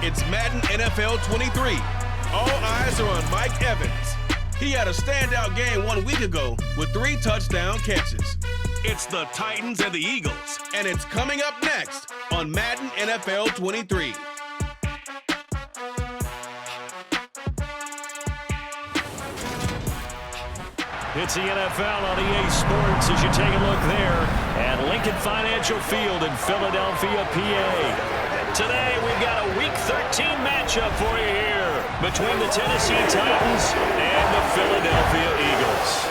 It's Madden NFL 23. All eyes are on Mike Evans. He had a standout game 1 week ago with 3 touchdown catches. It's the Titans and the Eagles, and it's coming up next on Madden NFL 23. It's the NFL on EA Sports as you take a look there at Lincoln Financial Field in Philadelphia, PA. Today we've got a Week 13 matchup for you here between the Tennessee Titans and the Philadelphia Eagles.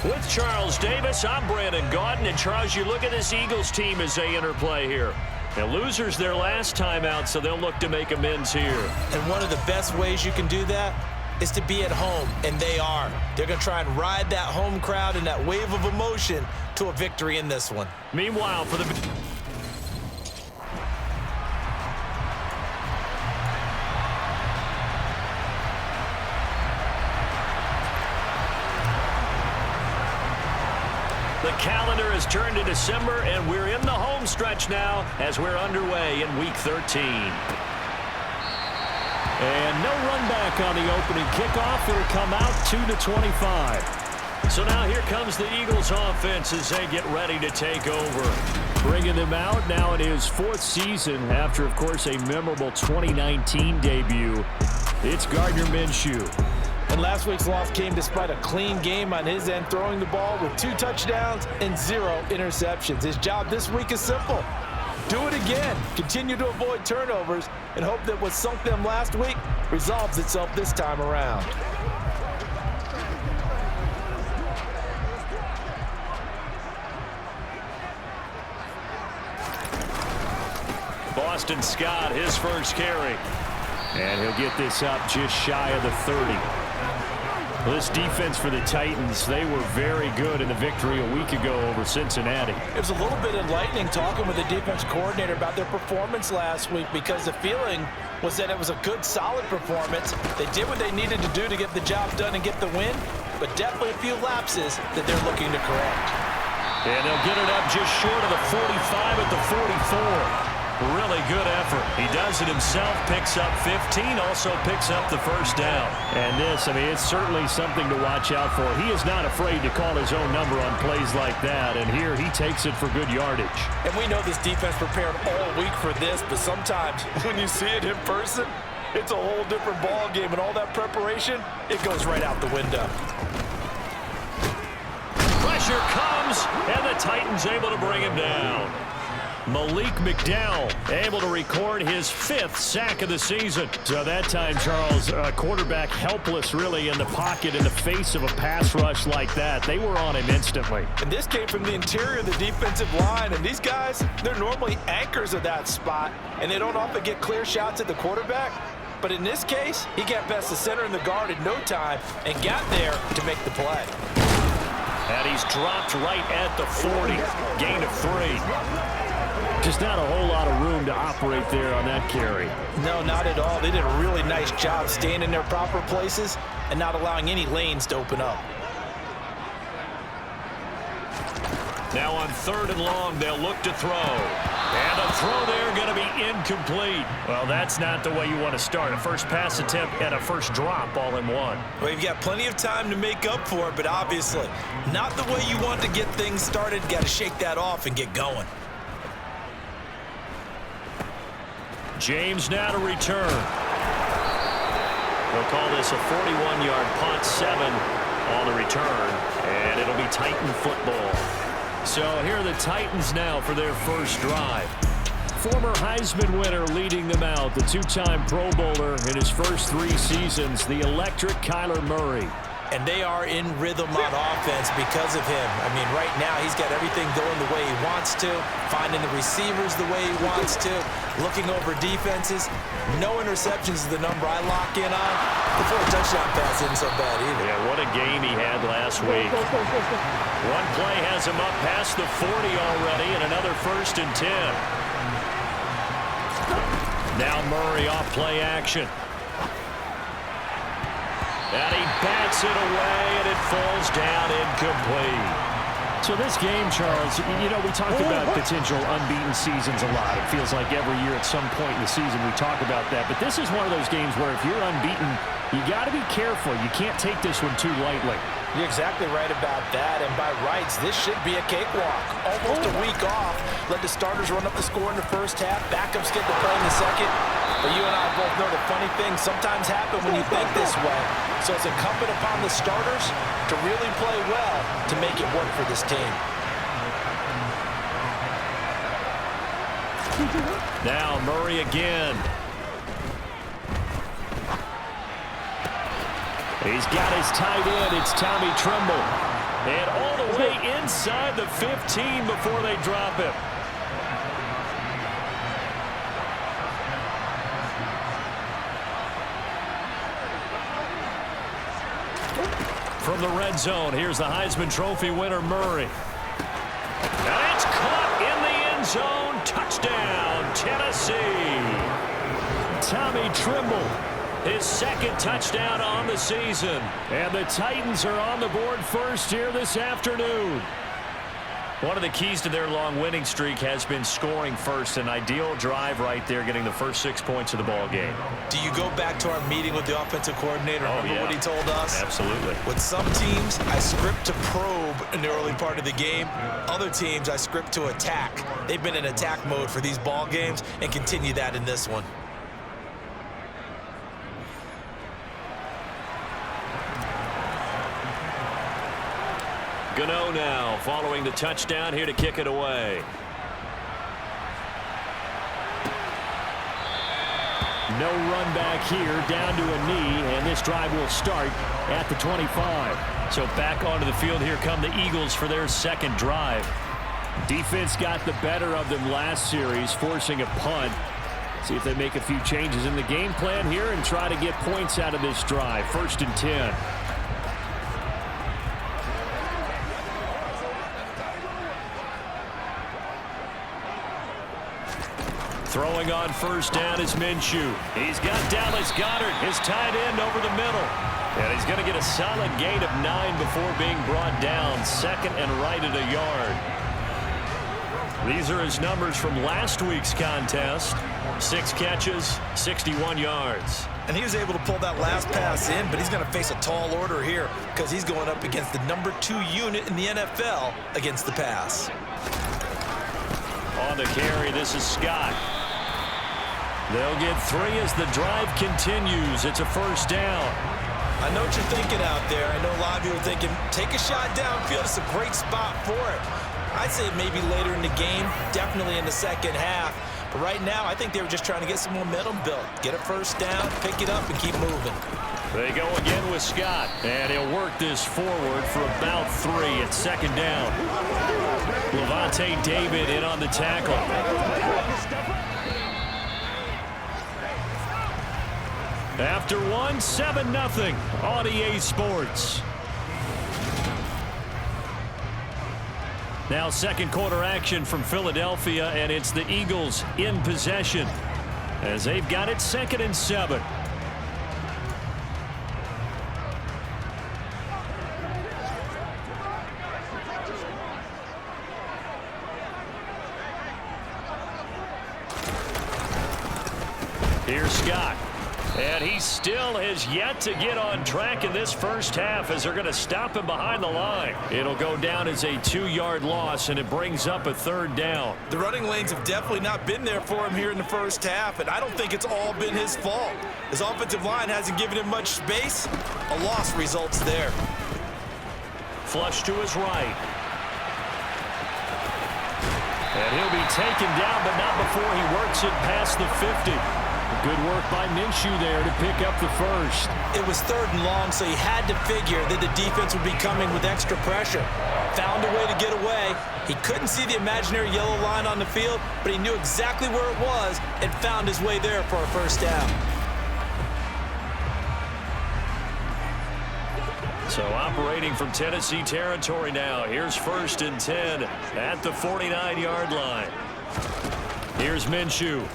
With Charles Davis, I'm Brandon Gaudin. And Charles, you look at this Eagles team as they interplay here. Now, losers their last time out, so they'll look to make amends here. And one of the best ways you can do that is to be at home, and they are. They're going to try and ride that home crowd and that wave of emotion to a victory in this one. Meanwhile, for the... The calendar has turned to December, and we're in the home stretch now as we're underway in Week 13. And no run back on the opening kickoff. It'll come out 2-25. So now here comes the Eagles offense as they get ready to take over. Bringing them out now in his 4th season after, of course, a memorable 2019 debut. It's Garner Minshew. And last week's loss came despite a clean game on his end, throwing the ball with 2 touchdowns and 0 interceptions. His job this week is simple. Do it again. Continue to avoid turnovers and hope that what sunk them last week resolves itself this time around. Boston Scott, his first carry. And he'll get this up just shy of the 30. Well, this defense for the Titans, they were very good in the victory a week ago over Cincinnati. It was a little bit enlightening talking with the defense coordinator about their performance last week because the feeling was that it was a good, solid performance. They did what they needed to do to get the job done and get the win, but definitely a few lapses that they're looking to correct. And they'll get it up just short of the 45 at the 44. Really good effort. He does it himself, picks up 15, also picks up the first down. And this, I mean, it's certainly something to watch out for. He is not afraid to call his own number on plays like that, and here he takes it for good yardage. And we know this defense prepared all week for this, but sometimes when you see it in person, it's a whole different ball game, and all that preparation, it goes right out the window. Pressure comes, and the Titans able to bring him down. Malik McDowell able to record his 5th sack of the season. So that time, Charles, quarterback helpless really in the pocket in the face of a pass rush like that. They were on him instantly. And this came from the interior of the defensive line. And these guys, they're normally anchors of that spot, and they don't often get clear shots at the quarterback. But in this case, he got past the center and the guard in no time and got there to make the play. And he's dropped right at the 40. Gain of 3. Just not a whole lot of room to operate there on that carry. No, not at all. They did a really nice job staying in their proper places and not allowing any lanes to open up. Now on 3rd and long, they'll look to throw. And a throw there going to be incomplete. Well, that's not the way you want to start. A first pass attempt and a first drop all in one. Well, you've got plenty of time to make up for it, but obviously not the way you want to get things started. Got to shake that off and get going. James now to return. They'll call this a 41-yard punt, 7 on the return, and it'll be Titan football. So here are the Titans now for their first drive. Former Heisman winner leading them out, the 2-time Pro Bowler in his first 3 seasons, the electric Kyler Murray. And they are in rhythm on offense because of him. I mean, right now he's got everything going the way he wants to, finding the receivers the way he wants to, looking over defenses. No interceptions is the number I lock in on. The 4 touchdown pass isn't so bad either. Yeah, what a game he had last week. One play has him up past the 40 already, and another 1st and 10. Now Murray off play action. And he bats it away, and it falls down incomplete. So this game, Charles, you know, we talk about potential unbeaten seasons a lot. It feels like every year at some point in the season we talk about that. But this is one of those games where if you're unbeaten, you got to be careful. You can't take this one too lightly. You're exactly right about that, and by rights, this should be a cakewalk. Almost a week off. Let the starters run up the score in the first half. Backups get to play in the second. But you and I both know the funny things sometimes happen when you think this way. So it's incumbent upon the starters to really play well to make it work for this team. Now Murray again. He's got his tight end. It's Tommy Tremble. And all the way inside the 15 before they drop him. From the red zone, here's the Heisman Trophy winner, Murray. And it's caught in the end zone. Touchdown, Tennessee. Tommy Tremble, his second touchdown on the season. And the Titans are on the board first here this afternoon. One of the keys to their long winning streak has been scoring first. An ideal drive right there, getting the first 6 points of the ball game. Do you go back to our meeting with the offensive coordinator? Remember what he told us? Absolutely. With some teams, I script to probe in the early part of the game. Other teams, I script to attack. They've been in attack mode for these ball games and continue that in this one. Gano now following the touchdown here to kick it away. No run back here, down to a knee, and this drive will start at the 25. So back onto the field, here come the Eagles for their second drive. Defense got the better of them last series, forcing a punt. See if they make a few changes in the game plan here and try to get points out of this drive. 1st and 10. Throwing on first down is Minshew. He's got Dallas Goedert, his tight end, over the middle. And he's going to get a solid gain of 9 before being brought down. 2nd and right at a yard. These are his numbers from last week's contest. 6 catches, 61 yards. And he was able to pull that last pass in, but he's going to face a tall order here because he's going up against the number 2 unit in the NFL against the pass. On the carry, this is Scott. They'll get 3 as the drive continues. It's a first down. I know what you're thinking out there. I know a lot of you are thinking, take a shot downfield. It's a great spot for it. I'd say maybe later in the game, definitely in the second half. But right now, I think they were just trying to get some momentum built. Get a first down, pick it up, and keep moving. They go again with Scott. And he'll work this forward for about 3 at 2nd down. Levante David in on the tackle. After 1, 7-0 on EA Sports. Now second quarter action from Philadelphia, and it's the Eagles in possession as they've got it 2nd and 7. Here's Scott. And he still has yet to get on track in this first half as they're going to stop him behind the line. It'll go down as a 2-yard loss, and it brings up a 3rd down. The running lanes have definitely not been there for him here in the first half, and I don't think it's all been his fault. His offensive line hasn't given him much space. A loss results there. Flush to his right. And he'll be taken down, but not before he works it past the 50. Good work by Minshew there to pick up the first. It was 3rd and long, so he had to figure that the defense would be coming with extra pressure. Found a way to get away. He couldn't see the imaginary yellow line on the field, but he knew exactly where it was and found his way there for a first down. So operating from Tennessee territory now. Here's 1st and 10 at the 49-yard line. Here's Minshew.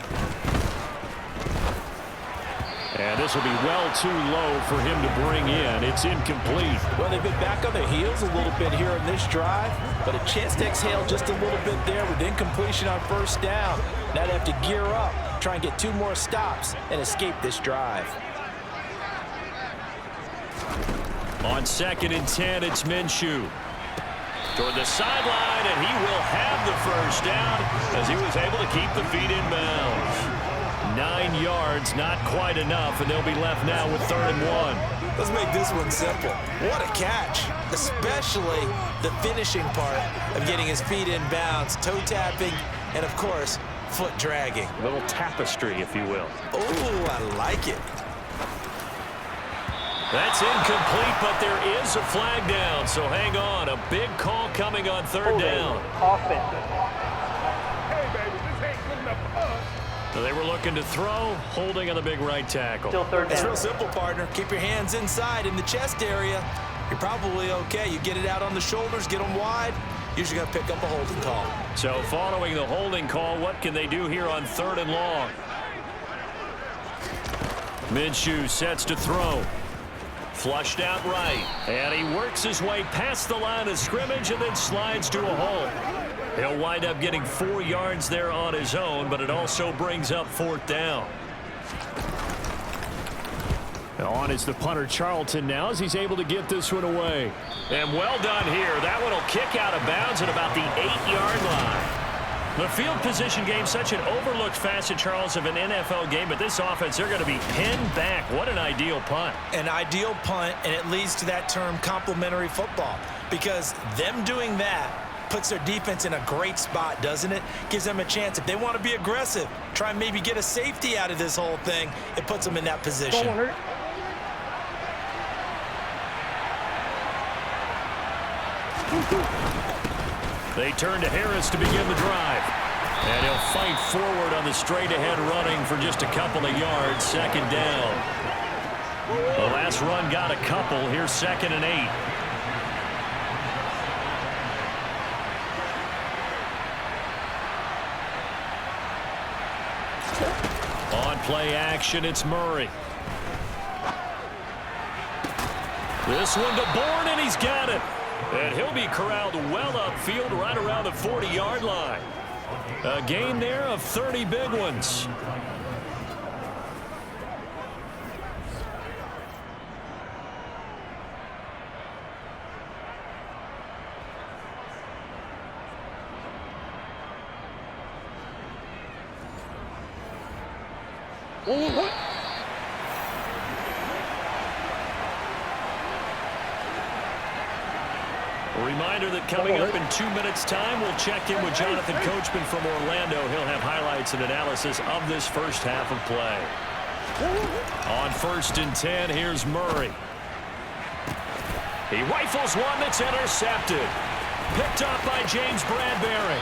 And this will be well too low for him to bring in. It's incomplete. Well, they've been back on their heels a little bit here in this drive, but a chance to exhale just a little bit there with incompletion on first down. Now they have to gear up, try and get 2 more stops, and escape this drive. On 2nd and 10, it's Minshew. Toward the sideline, and he will have the first down as he was able to keep the feet in bounds. 9 yards, not quite enough, and they'll be left now with 3rd and 1. Let's make this one simple. What a catch, especially the finishing part of getting his feet in bounds, toe tapping, and of course, foot dragging. A little tapestry, if you will. Oh, I like it. That's incomplete, but there is a flag down, so hang on. A big call coming on 3rd down. Offensive. Hey, baby, this ain't good enough for us. So they were looking to throw, holding on the big right tackle. Still 3rd down. It's real simple, partner. Keep your hands inside in the chest area. You're probably okay. You get it out on the shoulders, get them wide. Usually going to pick up a holding call. So following the holding call, what can they do here on 3rd and long? Minshew sets to throw. Flushed out right. And he works his way past the line of scrimmage and then slides to a hole. He'll wind up getting 4 yards there on his own, but it also brings up 4th down. On is the punter Charlton now as he's able to get this one away. And well done here. That one will kick out of bounds at about the 8-yard line. The field position game, such an overlooked facet, Charles, of an NFL game, but this offense, they're going to be pinned back. What an ideal punt. An ideal punt, and it leads to that term complementary football, because them doing that puts their defense in a great spot, doesn't it? Gives them a chance. If they want to be aggressive, try and maybe get a safety out of this whole thing, it puts them in that position. They turn to Harris to begin the drive. And he'll fight forward on the straight-ahead running for just a couple of yards. 2nd down. The last run got a couple. Here's 2nd and 8. On play action, it's Murray. This one to Bourne, and he's got it. And he'll be corralled well upfield right around the 40-yard line. A gain there of 30 big ones. A reminder that coming up in 2 minutes' time, we'll check in with Jonathan Coachman from Orlando. He'll have highlights and analysis of this first half of play. On 1st and 10, here's Murray. He rifles one that's intercepted. Picked up by James Bradbury.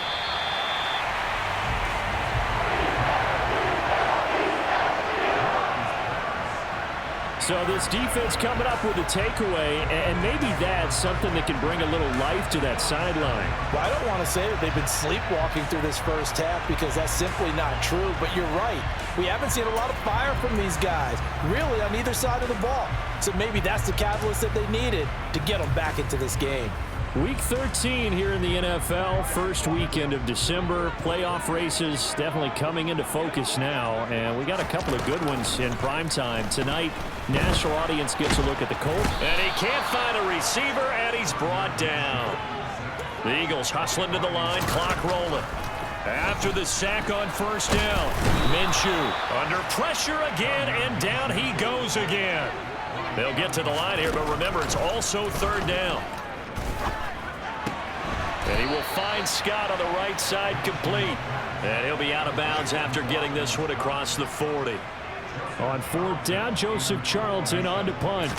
So this defense coming up with a takeaway, and maybe that's something that can bring a little life to that sideline. Well, I don't want to say that they've been sleepwalking through this first half, because that's simply not true, but you're right. We haven't seen a lot of fire from these guys, really, on either side of the ball. So maybe that's the catalyst that they needed to get them back into this game. Week 13 here in the NFL, first weekend of December. Playoff races definitely coming into focus now, and we got a couple of good ones in prime time. Tonight, national audience gets a look at the Colts. And he can't find a receiver, and he's brought down. The Eagles hustling to the line, clock rolling. After the sack on 1st down, Minshew under pressure again, and down he goes again. They'll get to the line here, but remember, it's also 3rd down. And he will find Scott on the right side, complete. And he'll be out of bounds after getting this one across the 40. On 4th down, Joseph Charlton on to punt.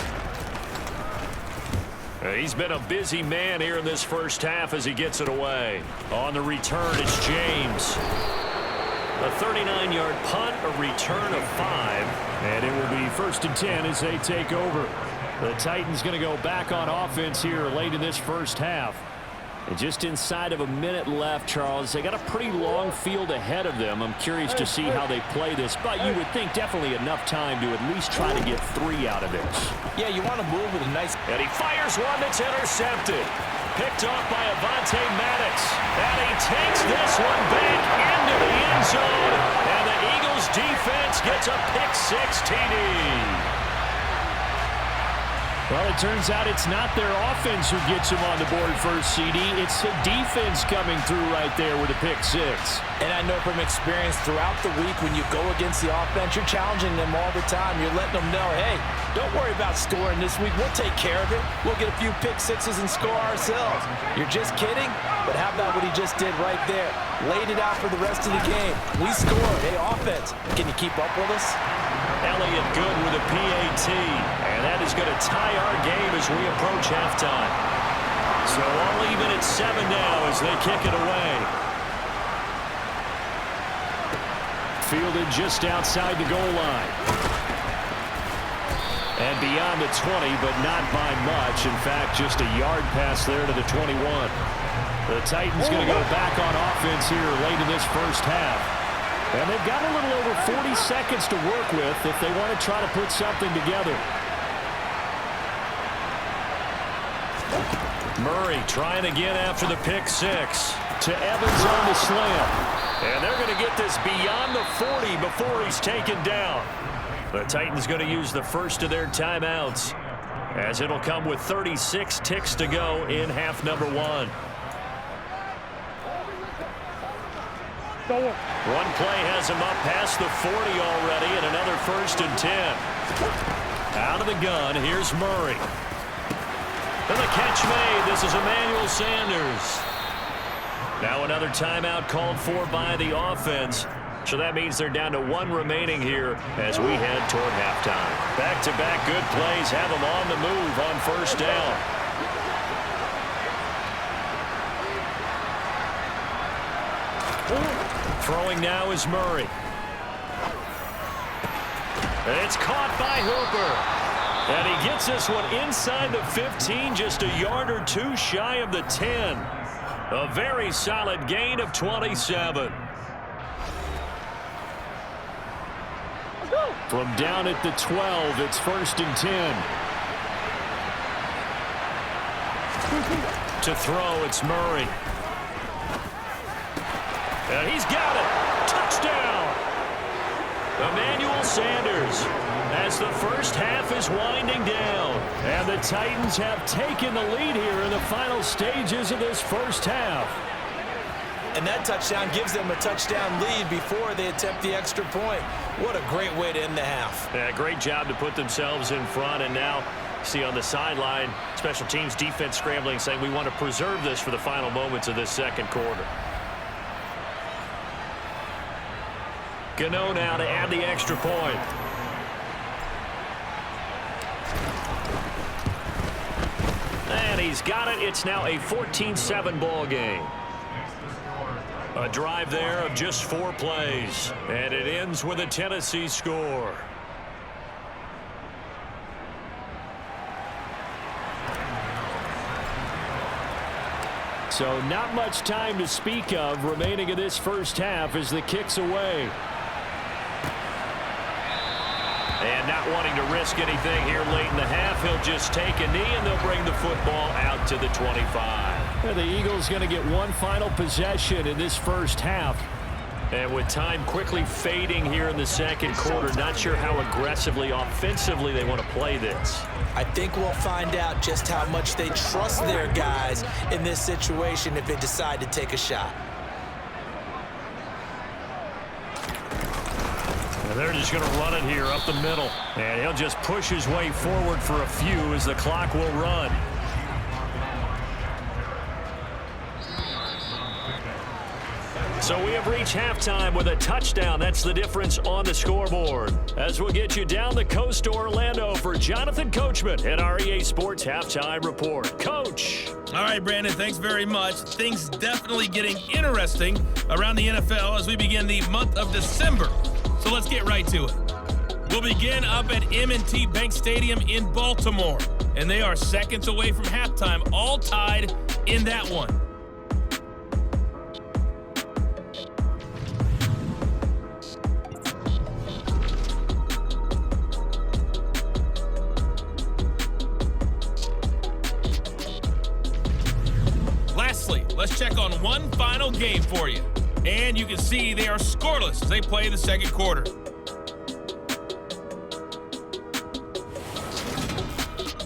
He's been a busy man here in this first half as he gets it away. On the return, it's James. A 39-yard punt, a return of 5. And it will be 1st and 10 as they take over. The Titans going to go back on offense here late in this first half. And just inside of a minute left, Charles. They got a pretty long field ahead of them. I'm curious to see how they play this, but you would think definitely enough time to at least try to get 3 out of this. Yeah, you want to move with a nice... And he fires one that's intercepted. Picked off by Avonte Maddox. And he takes this one back into the end zone. And the Eagles defense gets a pick-6 TD. Well, it turns out it's not their offense who gets them on the board first, CD. It's the defense coming through right there with a pick-6. And I know from experience throughout the week when you go against the offense, you're challenging them all the time. You're letting them know, hey, don't worry about scoring this week. We'll take care of it. We'll get a few pick-6s and score ourselves. You're just kidding? But how about what he just did right there? Laid it out for the rest of the game. We scored. Hey, offense, can you keep up with us? Elliott good with a PAT. And that is going to tie our game as we approach halftime. So all even at 7 now as they kick it away. Fielded just outside the goal line. And beyond the 20, but not by much. In fact, just a yard pass there to the 21. The Titans going to go back on offense here late in this first half. And they've got a little over 40 seconds to work with if they want to try to put something together. Murray trying again after the pick-6 to Evans on the slam. And they're going to get this beyond the 40 before he's taken down. The Titans going to use the first of their timeouts as it'll come with 36 ticks to go in half number 1. One play has him up past the 40 already, and another 1st and 10. Out of the gun, here's Murray. And the catch made. This is Emmanuel Sanders. Now another timeout called for by the offense. So that means they're down to 1 remaining here as we head toward halftime. Back-to-back good plays have them on the move on 1st down. Throwing now is Murray. It's caught by Hooper. And he gets this one inside the 15, just a yard or 2 shy of the 10. A very solid gain of 27. From down at the 12, it's 1st and 10. To throw, it's Murray. And he's got it. Touchdown. Emmanuel Sanders as the first half is winding down. And the Titans have taken the lead here in the final stages of this first half. And that touchdown gives them a touchdown lead before they attempt the extra point. What a great way to end the half. Yeah, great job to put themselves in front. And now, see on the sideline, special teams defense scrambling, saying we want to preserve this for the final moments of this second quarter. Gano now to add the extra point. And he's got it. It's now a 14-7 ball game. A drive there of just 4 plays. And it ends with a Tennessee score. So not much time to speak of remaining in this first half as the kick's away. And not wanting to risk anything here late in the half, he'll just take a knee and they'll bring the football out to the 25. And the Eagles going to get one final possession in this first half. And with time quickly fading here in the second quarter, not sure how aggressively, offensively they want to play this. I think we'll find out just how much they trust their guys in this situation if they decide to take a shot. And they're just going to run it here up the middle. And he'll just push his way forward for a few as the clock will run. So we have reached halftime with a touchdown. That's the difference on the scoreboard. As we'll get you down the coast to Orlando for Jonathan Coachman at our EA Sports Halftime Report. Coach. All right, Brandon, thanks very much. Things definitely getting interesting around the NFL as we begin the month of December. So let's get right to it. We'll begin up at M&T Bank Stadium in Baltimore. And they are seconds away from halftime, all tied in that one. let's check on one final game for you. And you can see they are scoreless as they play the second quarter.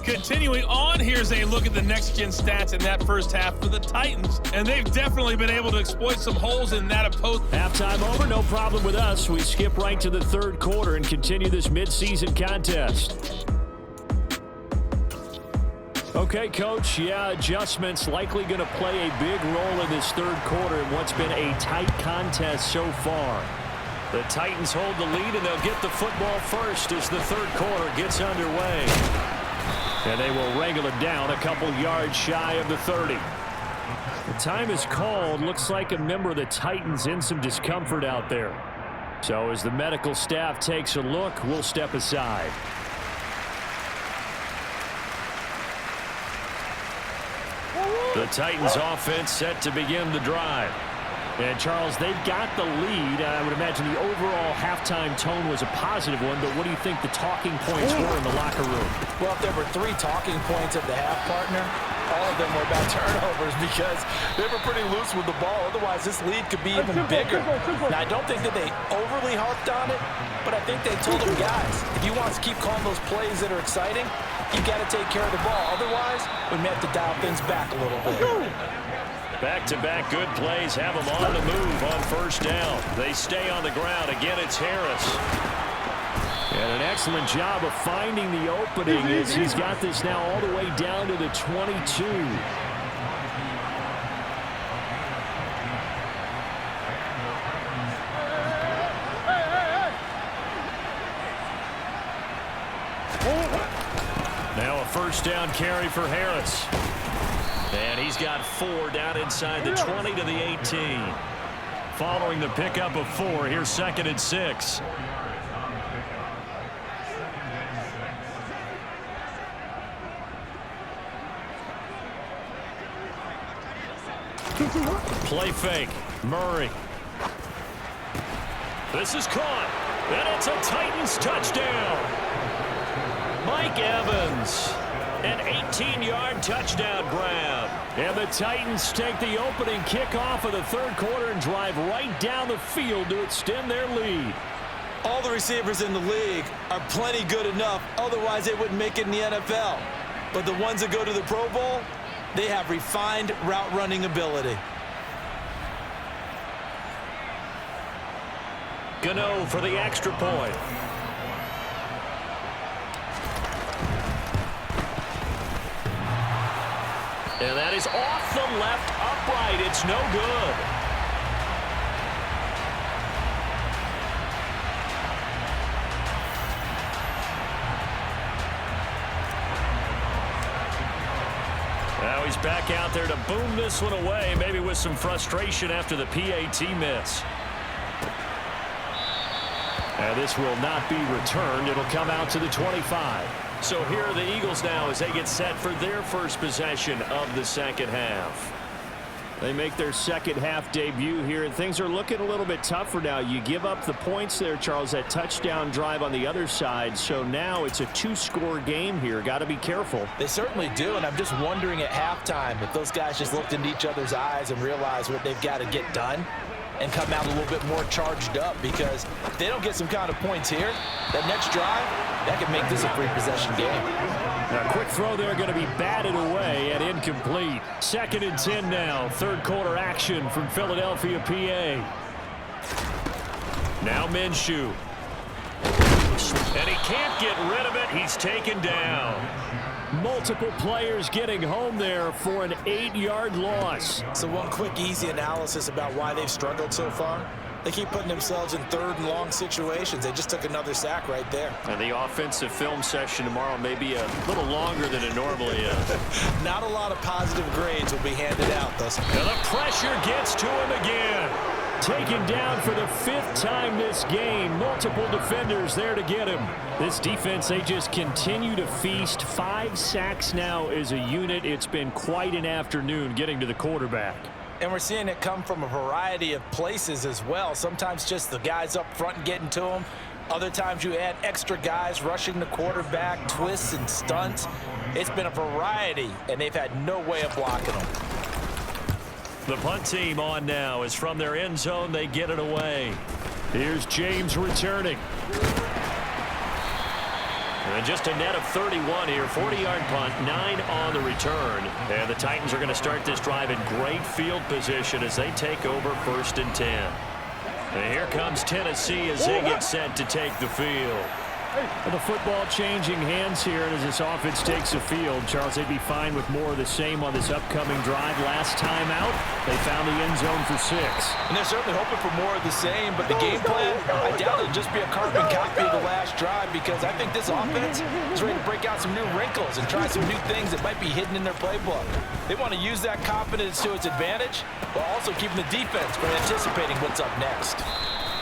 Continuing on, here's a look at the next-gen stats in that first half for the Titans. And they've definitely been able to exploit some holes in that opposed. Halftime over, no problem with us. We skip right to the third quarter and continue this midseason contest. Okay, Coach, yeah, adjustments likely going to play a big role in this third quarter in what's been a tight contest so far. The Titans hold the lead, and they'll get the football first as the third quarter gets underway. And they will wrangle it down a couple yards shy of the 30. The time is called. Looks like a member of the Titans in some discomfort out there. So as the medical staff takes a look, we'll step aside. The Titans offense set to begin the drive. And, Charles, they've got the lead. I would imagine the overall halftime tone was a positive one, but what do you think the talking points were in the locker room? Well, if there were 3 talking points at the half, partner, all of them were about turnovers because they were pretty loose with the ball. Otherwise, this lead could be even bigger. Now, I don't think that they overly harped on it, but I think they told them, guys, if you want to keep calling those plays that are exciting, you got to take care of the ball. Otherwise, we may have to dial things back a little bit. Back-to-back good plays have them on the move on first down. They stay on the ground. Again, it's Harris. And an excellent job of finding the opening as he's got this now all the way down to the 22. Now a first down carry for Harris. And he's got 4 down inside the 20 to the 18. Following the pickup of 4, here's 2nd and 6. Play fake. Murray. This is caught. And it's a Titans touchdown. Mike Evans. An 18-yard touchdown grab. And the Titans take the opening kickoff of the third quarter and drive right down the field to extend their lead. All the receivers in the league are plenty good enough. Otherwise, they wouldn't make it in the NFL. But the ones that go to the Pro Bowl, they have refined route running ability. Gano for the extra point. And that is off the left upright. It's no good. Now he's back out there to boom this one away, maybe with some frustration after the PAT miss. And this will not be returned. It'll come out to the 25. So here are the Eagles now as they get set for their first possession of the second half. They make their second half debut here, and things are looking a little bit tougher now. You give up the points there, Charles, that touchdown drive on the other side. So now it's a 2-score game here. Got to be careful. They certainly do, and I'm just wondering at halftime if those guys just looked into each other's eyes and realized what they've got to get done and come out a little bit more charged up, because if they don't get some kind of points here, that next drive, that could make this a 3-possession game. Now, quick throw there going to be batted away and incomplete. 2nd and 10 now. Third quarter action from Philadelphia, PA. Now Minshew. And he can't get rid of it. He's taken down. Multiple players getting home there for an 8-yard loss. So one quick, easy analysis about why they've struggled so far. They keep putting themselves in 3rd and long situations. They just took another sack right there. And the offensive film session tomorrow may be a little longer than it normally is. Not a lot of positive grades will be handed out, though. And the pressure gets to him again. Taken down for the 5th time this game. Multiple defenders there to get him. This defense, they just continue to feast. 5 sacks now as a unit. It's been quite an afternoon getting to the quarterback. And we're seeing it come from a variety of places as well. Sometimes just the guys up front and getting to him. Other times you add extra guys rushing the quarterback, twists and stunts. It's been a variety, and they've had no way of blocking them. The punt team on now as from their end zone they get it away. Here's James returning. And just a net of 31 here. 40-yard punt, 9 on the return. And the Titans are going to start this drive in great field position as they take over 1st and 10. And here comes Tennessee as they get set to take the field. The football changing hands here as this offense takes the field. Charles, they'd be fine with more of the same on this upcoming drive. Last time out, they found the end zone for 6. And they're certainly hoping for more of the same, but the game plan, I doubt it'll just be a carbon copy of the last drive because I think this offense is ready to break out some new wrinkles and try some new things that might be hidden in their playbook. They want to use that confidence to its advantage while also keeping the defense from anticipating what's up next.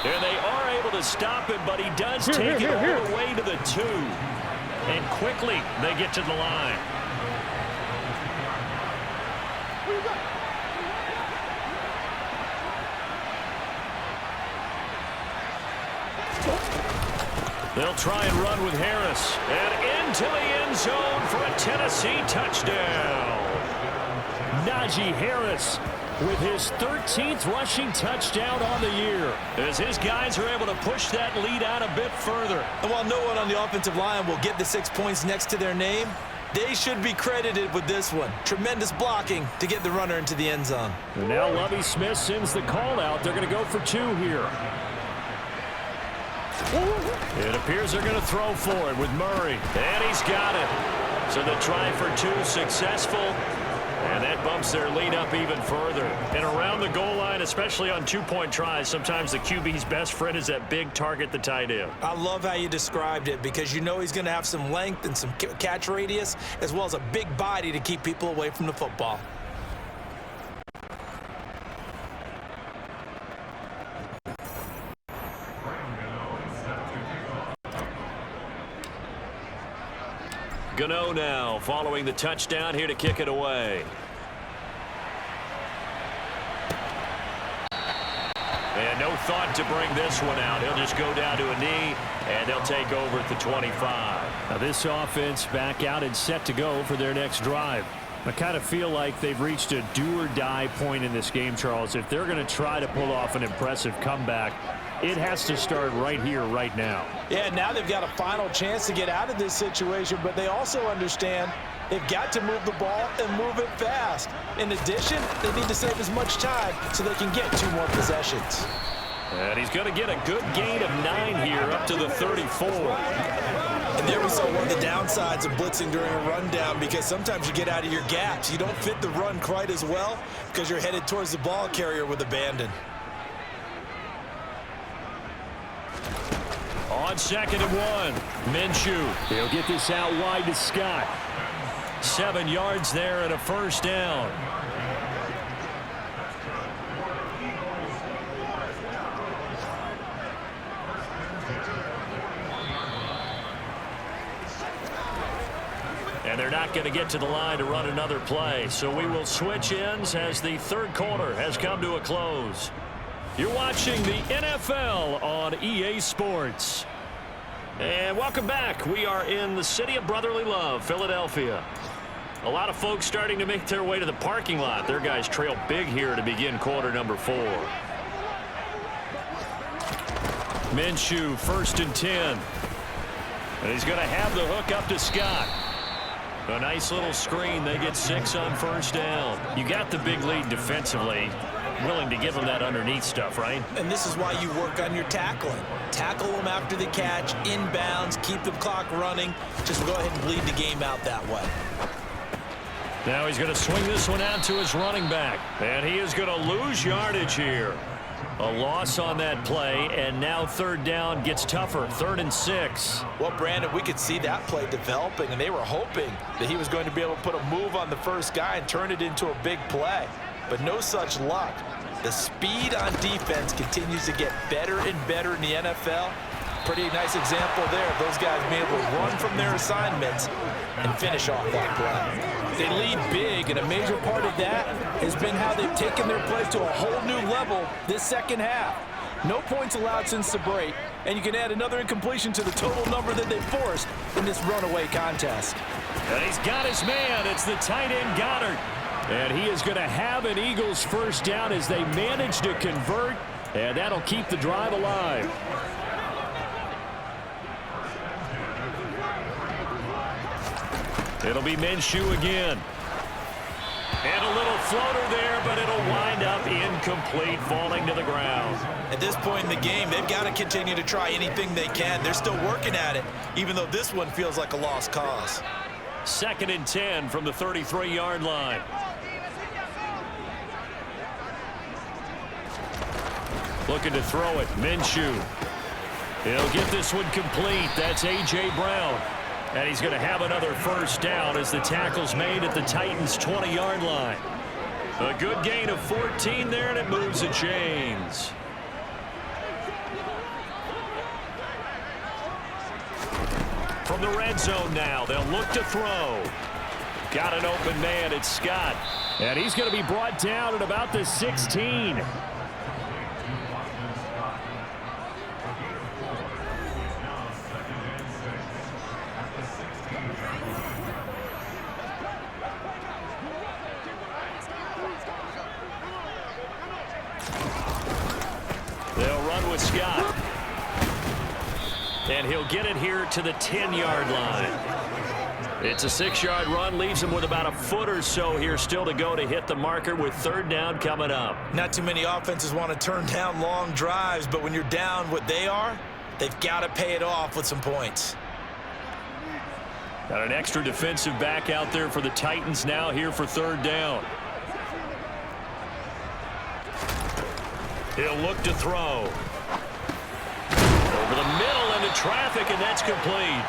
And they are able to stop him, but he does take it all the way to the 2. And quickly, they get to the line. They'll try and run with Harris. And into the end zone for a Tennessee touchdown. Najee Harris with his 13th rushing touchdown on the year. As his guys are able to push that lead out a bit further. And while no one on the offensive line will get the 6 points next to their name, they should be credited with this one. Tremendous blocking to get the runner into the end zone. And now Lovie Smith sends the call out. They're going to go for 2 here. It appears they're going to throw for it with Murray. And he's got it. So the try for 2 successful. And that bumps their lead up even further. And around the goal line, especially on 2-point tries, sometimes the QB's best friend is that big target, the tight end. I love how you described it because you know he's going to have some length and some catch radius as well as a big body to keep people away from the football. Gano now following the touchdown here to kick it away. And no thought to bring this one out. He'll just go down to a knee, and they'll take over at the 25. Now this offense back out and set to go for their next drive. I kind of feel like they've reached a do-or-die point in this game, Charles. If they're going to try to pull off an impressive comeback, it has to start right here, right now. Yeah, now they've got a final chance to get out of this situation, but they also understand they've got to move the ball and move it fast. In addition, they need to save as much time so they can get 2 more possessions. And he's going to get a good gain of 9 here up to the 34. And there we saw one of the downsides of blitzing during a rundown because sometimes you get out of your gaps. You don't fit the run quite as well because you're headed towards the ball carrier with abandon. On 2nd and 1, Minshew. They'll get this out wide to Scott. 7 yards there and a first down. And they're not going to get to the line to run another play. So we will switch ends as the 3rd quarter has come to a close. You're watching the NFL on EA Sports. And welcome back. We are in the city of brotherly love, Philadelphia. A lot of folks starting to make their way to the parking lot. Their guys trail big here to begin quarter number 4. Minshew, 1st and 10. And he's going to have the hook up to Scott. A nice little screen. They get 6 on 1st down. You got the big lead defensively. Willing to give them that underneath stuff, right? And this is why you work on your tackling. Tackle them after the catch, inbounds, keep the clock running. Just go ahead and bleed the game out that way. Now he's going to swing this one out to his running back. And he is going to lose yardage here. A loss on that play, and now 3rd down gets tougher. 3rd and 6. Well, Brandon, we could see that play developing, and they were hoping that he was going to be able to put a move on the first guy and turn it into a big play. But no such luck. The speed on defense continues to get better and better in the NFL. Pretty nice example there of those guys being able to run from their assignments and finish off that play. They lead big, and a major part of that has been how they've taken their play to a whole new level this second half. No points allowed since the break, and you can add another incompletion to the total number that they forced in this runaway contest. And he's got his man. It's the tight end, Goddard. And he is going to have an Eagles first down as they manage to convert, and that'll keep the drive alive. It'll be Minshew again. And a little floater there, but it'll wind up incomplete, falling to the ground. At this point in the game, they've got to continue to try anything they can. They're still working at it, even though this one feels like a lost cause. 2nd and 10 from the 33-yard line. Looking to throw it, Minshew. He'll get this one complete. That's A.J. Brown. And he's going to have another first down as the tackle's made at the Titans' 20-yard line. A good gain of 14 there, and it moves the chains. From the red zone now, they'll look to throw. Got an open man, it's Scott. And he's going to be brought down at about the 16. They'll run with Scott. And he'll get it here to the 10-yard line. It's a 6-yard run, leaves him with about a foot or so here still to go to hit the marker with 3rd down coming up. Not too many offenses want to turn down long drives, but when you're down what they are, they've got to pay it off with some points. Got an extra defensive back out there for the Titans now here for 3rd down. He'll look to throw. Over the middle into traffic, and that's complete.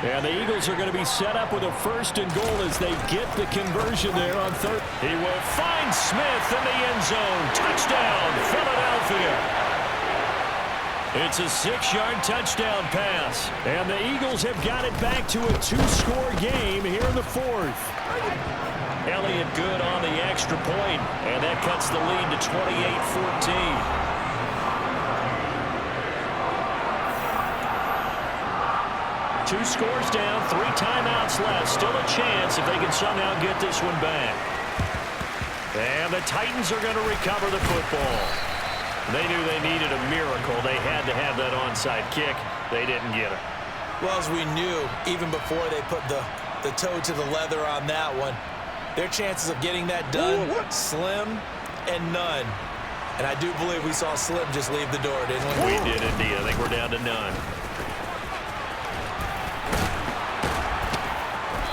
And the Eagles are going to be set up with a 1st and goal as they get the conversion there on 3rd. He will find Smith in the end zone. Touchdown, Philadelphia. It's a 6-yard touchdown pass. And the Eagles have got it back to a 2-score game here in the 4th. Elliott good on the extra point, and that cuts the lead to 28-14. Two scores down, 3 timeouts left. Still a chance if they can somehow get this one back. And the Titans are going to recover the football. They knew they needed a miracle. They had to have that onside kick. They didn't get it. Well, as we knew, even before they put the toe to the leather on that one, their chances of getting that done, slim and none. And I do believe we saw Slim just leave the door, didn't we? We did indeed. I think we're down to none.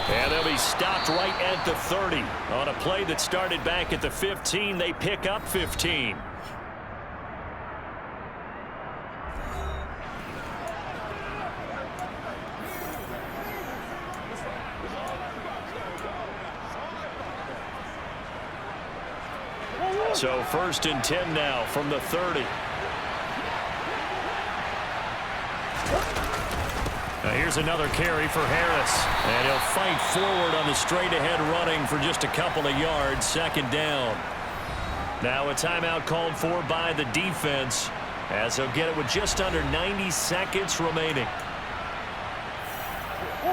And they'll be stopped right at the 30. On a play that started back at the 15, they pick up 15. So 1st and 10 now from the 30. Now here's another carry for Harris. And he'll fight forward on the straight-ahead running for just a couple of yards. 2nd down. Now a timeout called for by the defense as they'll get it with just under 90 seconds remaining.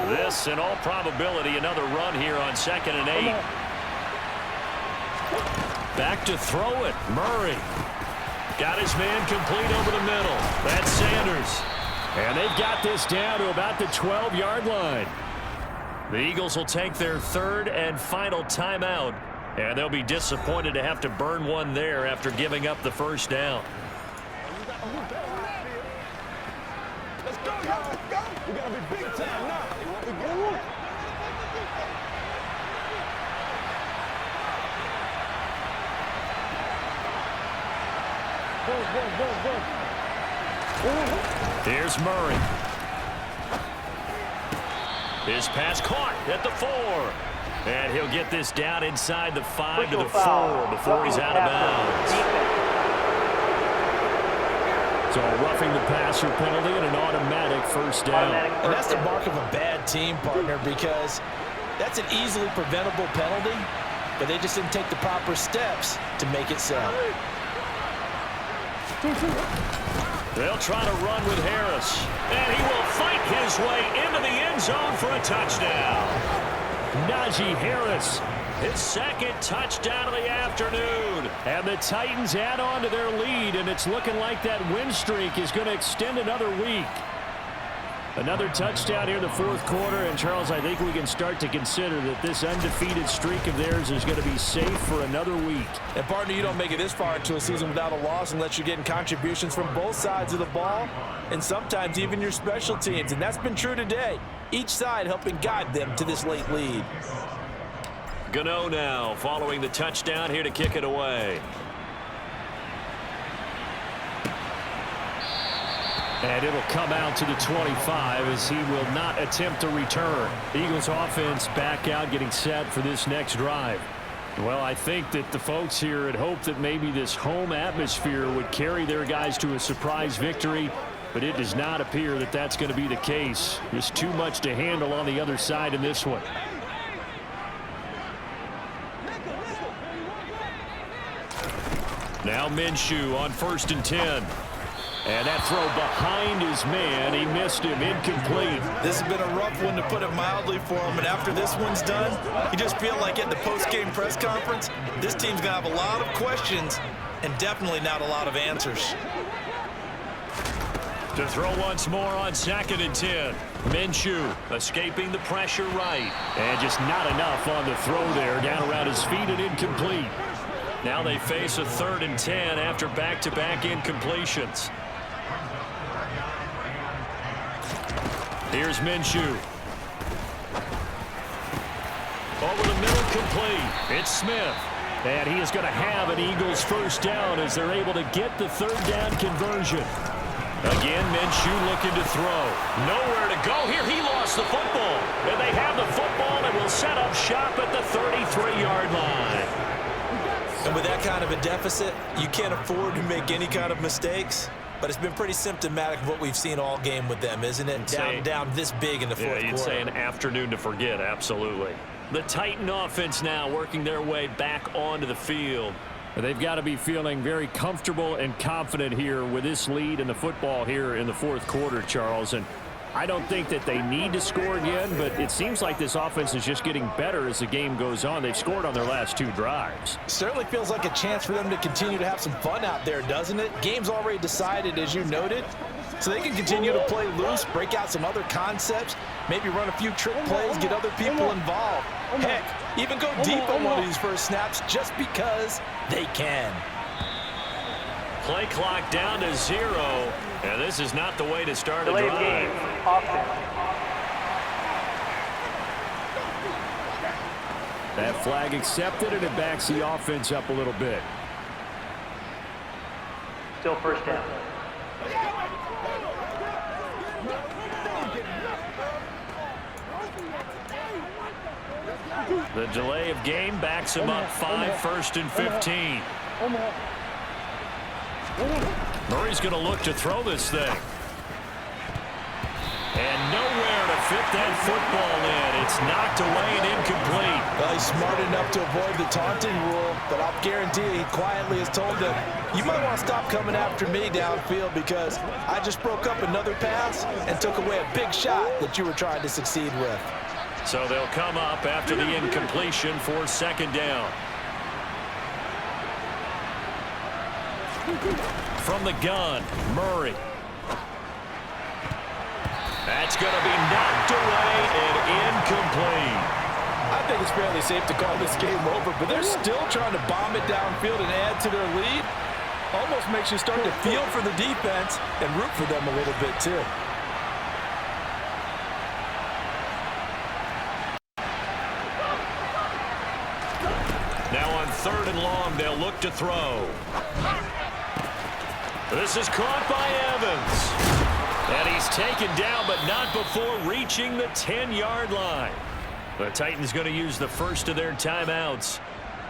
This, in all probability, another run here on 2nd and 8. Back to throw it. Murray. Got his man complete over the middle. That's Sanders. And they've got this down to about the 12-yard line. The Eagles will take their 3rd and final timeout. And they'll be disappointed to have to burn one there after giving up the 1st down. Let's go, y'all. Let's go. We got to be big time now. Here's Murray. His pass caught at the 4. And he'll get this down inside the 5 to the 4 before he's out of bounds. So a roughing the passer penalty and an automatic 1st down. And that's the mark of a bad team, partner, because that's an easily preventable penalty, but they just didn't take the proper steps to make it so. They'll try to run with Harris. And he will fight his way into the end zone for a touchdown. Najee Harris His second touchdown of the afternoon. And the Titans add on to their lead, and it's looking like that win streak is going to extend another week. Another touchdown here in the fourth quarter, and Charles, I think we can start to consider that this undefeated streak of theirs is going to be safe for another week. And partner, you don't make it this far into a season without a loss unless you're getting contributions from both sides of the ball, and sometimes even your special teams, and that's been true today. Each side helping guide them to this late lead. Gano now following the touchdown here to kick it away. And it'll come out to the 25 as he will not attempt to return. The Eagles offense back out getting set for this next drive. Well, I think that the folks here had hoped that maybe this home atmosphere would carry their guys to a surprise victory, but it does not appear that that's going to be the case. There's too much to handle on the other side in this one. Now Minshew on 1st and 10. And that throw behind his man, he missed him, incomplete. This has been a rough one, to put it mildly, for him. And after this one's done, you just feel like at the post-game press conference, this team's going to have a lot of questions and definitely not a lot of answers. To throw once more on 2nd and 10. Minshew escaping the pressure right. And just not enough on the throw there, down around his feet and incomplete. Now they face a 3rd and 10 after back-to-back incompletions. Here's Minshew. Over the middle, complete. It's Smith. And he is going to have an Eagles first down as they're able to get the 3rd down conversion. Again, Minshew looking to throw. Nowhere to go here. He lost the football. And they have the football and will set up shop at the 33-yard line. And with that kind of a deficit, you can't afford to make any kind of mistakes. But it's been pretty symptomatic of what we've seen all game with them, isn't it? Down this big in the fourth quarter. You'd say an afternoon to forget, absolutely. The Titan offense now working their way back onto the field. They've got to be feeling very comfortable and confident here with this lead in the football here in the fourth quarter, Charles. And I don't think that they need to score again, but it seems like this offense is just getting better as the game goes on. They've scored on their last 2 drives. Certainly feels like a chance for them to continue to have some fun out there, doesn't it? Game's already decided, as you noted, so they can continue to play loose, break out some other concepts, maybe run a few trick plays, get other people involved. Heck, even go deep on one of these first snaps just because they can. Play clock down to 0, and this is not the way to start a drive. Game. Offense. That flag accepted, and it backs the offense up a little bit. Still first down. The delay of game backs him up 5, 1st and 15. Murray's going to look to throw this thing. And nowhere to fit that football in. It's knocked away and incomplete. Well, he's smart enough to avoid the taunting rule, but I'll guarantee he quietly has told them, you might want to stop coming after me downfield because I just broke up another pass and took away a big shot that you were trying to succeed with. So they'll come up after the incompletion for 2nd down. From the gun, Murray. That's going to be knocked away and incomplete. I think it's fairly safe to call this game over, but they're still trying to bomb it downfield and add to their lead. Almost makes you start to feel for the defense and root for them a little bit too. Now on 3rd and long, they'll look to throw. This is caught by Evans. And he's taken down, but not before reaching the 10-yard line. The Titans going to use the first of their timeouts.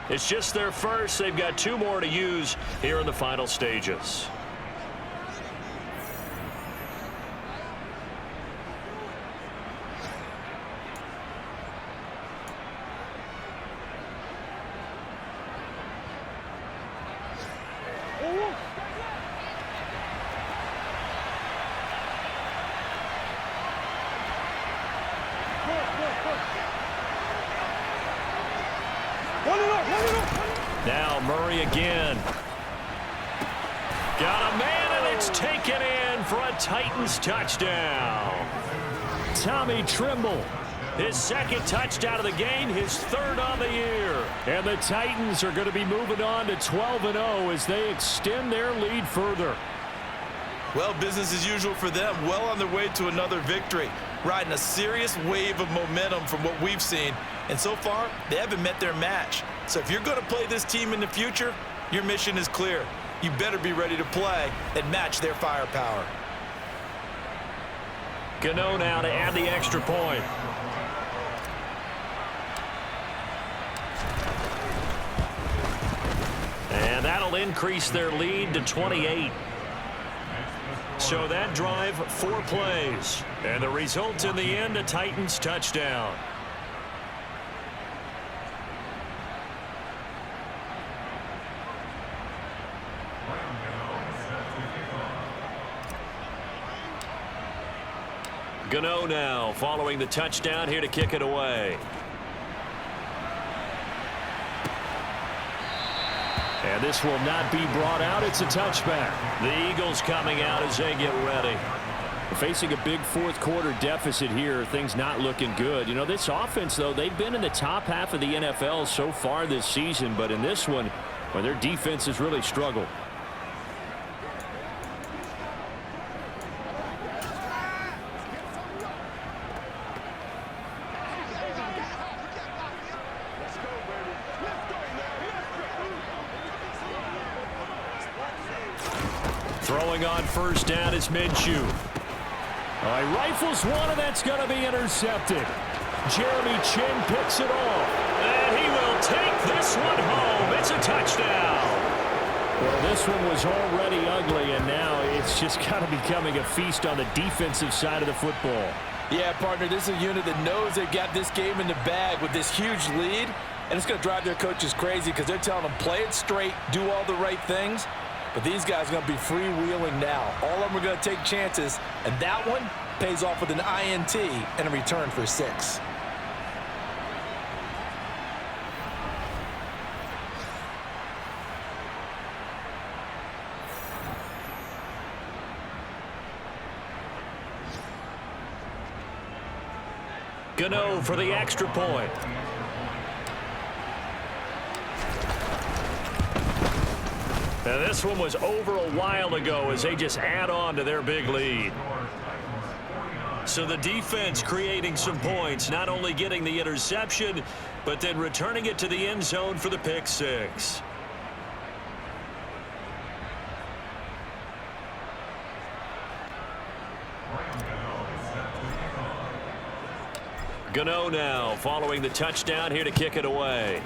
It's just their first. They've got 2 more to use here in the final stages. Now Murray again. Got a man, and it's taken in for a Titans touchdown. Tommy Trimble. His second touchdown of the game, his third on the year. And the Titans are going to be moving on to 12-0 as they extend their lead further. Well, business as usual for them. Well on their way to another victory. Riding a serious wave of momentum from what we've seen. And so far, they haven't met their match. So if you're going to play this team in the future, your mission is clear. You better be ready to play and match their firepower. Gano now to add the extra point. And that'll increase their lead to 28. So that drive, 4 plays. And the result in the end, a Titans touchdown. Gano now following the touchdown here to kick it away. And this will not be brought out. It's a touchback. The Eagles coming out as they get ready. Facing a big fourth quarter deficit here, things not looking good. You know, this offense, though, they've been in the top half of the NFL so far this season, but in this one, well, their defense has really struggled. Throwing on first down is Minshew. He rifles one, and that's going to be intercepted. Jeremy Chang picks it off. And he will take this one home. It's a touchdown. Well, this one was already ugly, and now it's just kind of becoming a feast on the defensive side of the football. Yeah, partner, this is a unit that knows they've got this game in the bag with this huge lead, and it's going to drive their coaches crazy because they're telling them play it straight, do all the right things. But these guys are going to be freewheeling now. All of them are going to take chances, and that one pays off with an INT and a return for 6. Gano for the extra point. Now this one was over a while ago as they just add on to their big lead. So the defense creating some points, not only getting the interception, but then returning it to the end zone for the pick 6. Gano now following the touchdown here to kick it away.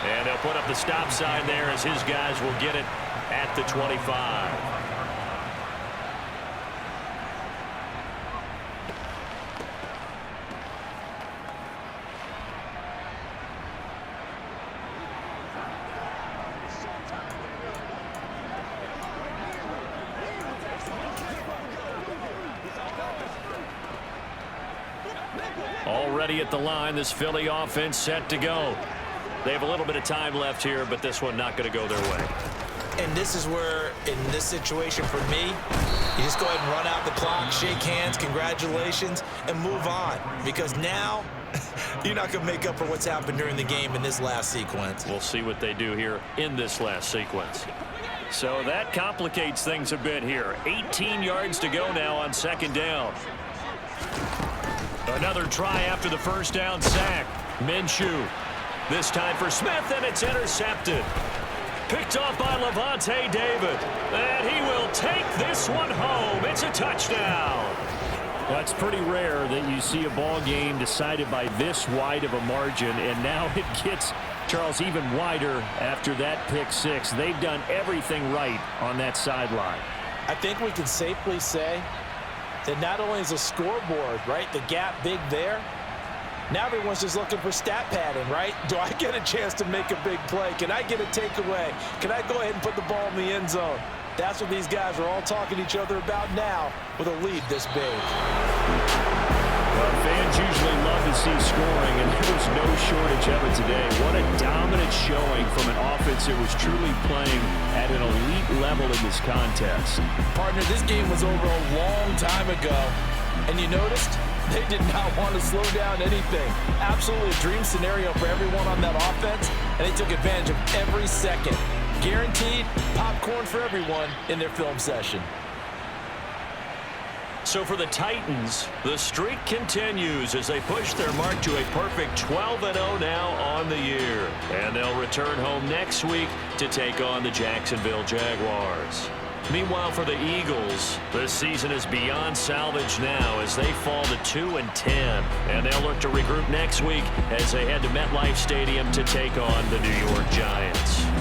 And they'll put up the stop sign there as his guys will get it at the 25. Already at the line, this Philly offense set to go. They have a little bit of time left here, but this one not going to go their way. And this is where, in this situation for me, you just go ahead and run out the clock, shake hands, congratulations, and move on. Because now, you're not going to make up for what's happened during the game in this last sequence. We'll see what they do here in this last sequence. So that complicates things a bit here. 18 yards to go now on second down. Another try after the first down sack. Minshew. This time for Smith, and it's intercepted. Picked off by Levante David. And he will take this one home. It's a touchdown. That's pretty rare that you see a ball game decided by this wide of a margin, and now it gets, Charles, even wider after that pick 6. They've done everything right on that sideline. I think we can safely say that not only is the scoreboard, right, the gap big there, now everyone's just looking for stat padding, right? Do I get a chance to make a big play? Can I get a takeaway? Can I go ahead and put the ball in the end zone? That's what these guys are all talking to each other about now with a lead this big. Well, fans usually see scoring, and there was no shortage of it today. What a dominant showing from an offense that was truly playing at an elite level in this contest. Partner, this game was over a long time ago, and you noticed they did not want to slow down anything. Absolutely a dream scenario for everyone on that offense, and they took advantage of every second. Guaranteed popcorn for everyone in their film session. So for the Titans, the streak continues as they push their mark to a perfect 12-0 now on the year. And they'll return home next week to take on the Jacksonville Jaguars. Meanwhile, for the Eagles, this season is beyond salvage now as they fall to 2-10. And they'll look to regroup next week as they head to MetLife Stadium to take on the New York Giants.